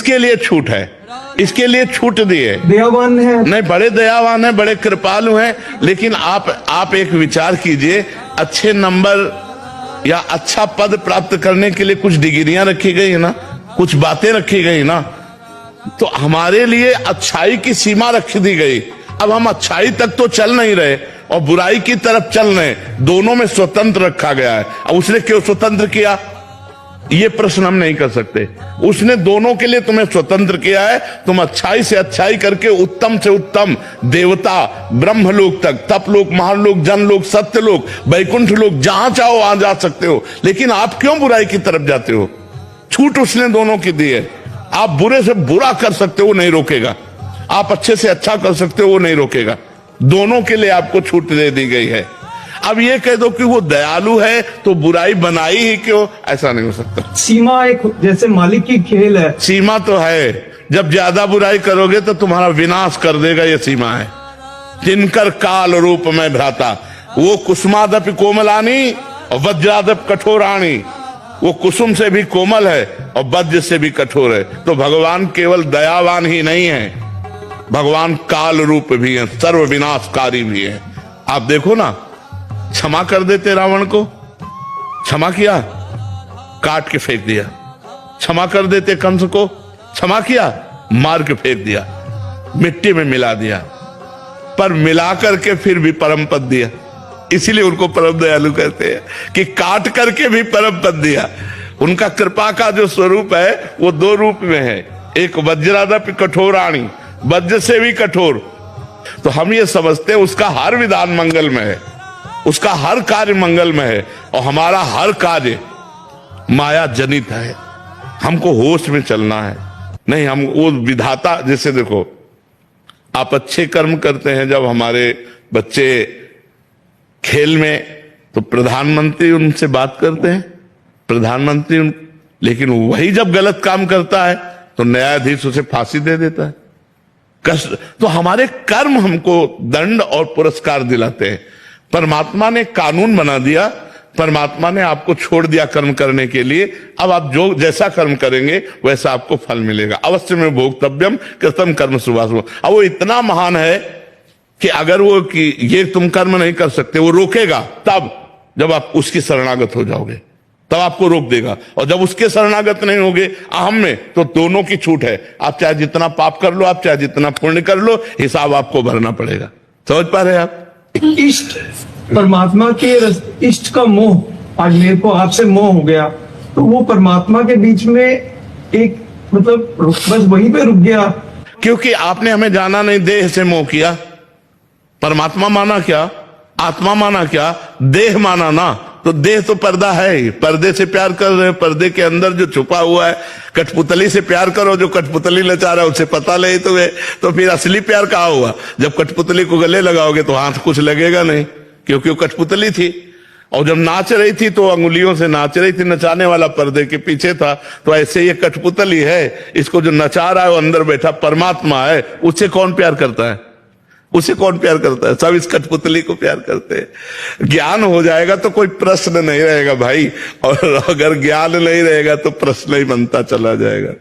इसके लिए छूट है, इसके लिए छूट दी है। दयावान है, नहीं, बड़े दयावान है, बड़े कृपालु हैं, लेकिन आप एक विचार कीजिए, अच्छे नंबर या अच्छा पद प्राप्त करने के लिए कुछ डिग्रियां रखी गई है ना, कुछ बातें रखी गई ना, तो हमारे लिए अच्छाई की सीमा रख दी गई। अब हम अच्छाई तक तो चल नहीं रहे और बुराई की तरफ चल रहे, दोनों में स्वतंत्र रखा गया है। अब उसने क्यों स्वतंत्र किया, ये प्रश्न हम नहीं कर सकते। उसने दोनों के लिए तुम्हें स्वतंत्र किया है, तुम अच्छाई से अच्छाई करके उत्तम से उत्तम देवता ब्रह्मलोक तक, तपलोक, महालोक, जनलोक, सत्यलोक, वैकुंठ लोक, जहां चाहो वहां जा सकते हो। लेकिन आप क्यों बुराई की तरफ जाते हो? छूट उसने दोनों की दी है। आप बुरे से बुरा कर सकते हो, वो नहीं रोकेगा। आप अच्छे से अच्छा कर सकते हो, वो नहीं रोकेगा। दोनों के लिए आपको छूट दे दी गई है। अब ये कह दो कि वो दयालु है तो बुराई बनाई ही क्यों, ऐसा नहीं हो सकता। सीमा एक जैसे मालिक की खेल है। सीमा तो है, जब ज्यादा बुराई करोगे तो तुम्हारा विनाश कर देगा, ये सीमा है। किंकर काल रूप में भ्राता, वो कुसुमादप कोमलानी और वज्रादप कठोरानी, वो कुसुम से भी कोमल है और वज्र से भी कठोर है। तो भगवान केवल दयावान ही नहीं है, भगवान काल रूप भी है, सर्व विनाशकारी भी है। आप देखो ना, क्षमा कर देते रावण को, क्षमा किया, काट के फेंक दिया। क्षमा कर देते कंस को, क्षमा किया, मार के फेंक दिया, मिट्टी में मिला दिया। पर मिला करके फिर भी परम पद दिया, इसीलिए उनको परम दयालु कहते हैं कि काट करके भी परम पद दिया। उनका कृपा का जो स्वरूप है वो दो रूप में है, एक वज्रादप कठोराणी, वज्र से भी कठोर। तो हम ये समझते हैं उसका हर विधान मंगल में है, उसका हर कार्य मंगल में है, और हमारा हर कार्य माया जनित है। हमको होश में चलना है, नहीं हम वो विधाता। जैसे देखो, आप अच्छे कर्म करते हैं, जब हमारे बच्चे खेल में, तो प्रधानमंत्री उनसे बात करते हैं, प्रधानमंत्री लेकिन वही जब गलत काम करता है तो न्यायाधीश उसे फांसी दे देता है। कष्ट तो हमारे कर्म हमको दंड और पुरस्कार दिलाते हैं। परमात्मा ने कानून बना दिया, परमात्मा ने आपको छोड़ दिया कर्म करने के लिए। अब आप जो जैसा कर्म करेंगे वैसा आपको फल मिलेगा। अवश्य में भोक्तव्यम कृतम कर्म शुभाशुभ। अब वो इतना महान है कि अगर वो कि ये तुम कर्म नहीं कर सकते, वो रोकेगा तब जब आप उसकी शरणागत हो जाओगे, तब आपको रोक देगा। और जब उसके शरणागत नहीं होगे अहम में, तो दोनों की छूट है। आप चाहे जितना पाप कर लो, आप चाहे जितना पुण्य कर लो, हिसाब आपको भरना पड़ेगा। समझ पा रहे आप? इष्ट, परमात्मा के इष्ट का मोह, आज मेरे को आपसे मोह हो गया, तो वो परमात्मा के बीच में एक मतलब बस वहीं पे रुक गया। क्योंकि आपने हमें जाना नहीं, देह से मोह किया। परमात्मा माना क्या, आत्मा माना क्या, देह माना ना। तो देह तो पर्दा है ही, पर्दे से प्यार कर रहे हैं, पर्दे के अंदर जो छुपा हुआ है। कठपुतली से प्यार करो, जो कठपुतली नचा रहा है उसे पता नहीं तुम्हें, तो फिर असली प्यार कहाँ हुआ? जब कठपुतली को गले लगाओगे तो हाथ कुछ लगेगा नहीं, क्योंकि वो कठपुतली थी। और जब नाच रही थी तो अंगुलियों से नाच रही थी, नचाने वाला पर्दे के पीछे था। तो ऐसे ये कठपुतली है, इसको जो नचा रहा है वो अंदर बैठा परमात्मा है। उससे कौन प्यार करता है? उसे कौन प्यार करता है? सब इस कठपुतली को प्यार करते हैं। ज्ञान हो जाएगा तो कोई प्रश्न नहीं रहेगा भाई, और अगर ज्ञान नहीं रहेगा तो प्रश्न ही बनता चला जाएगा।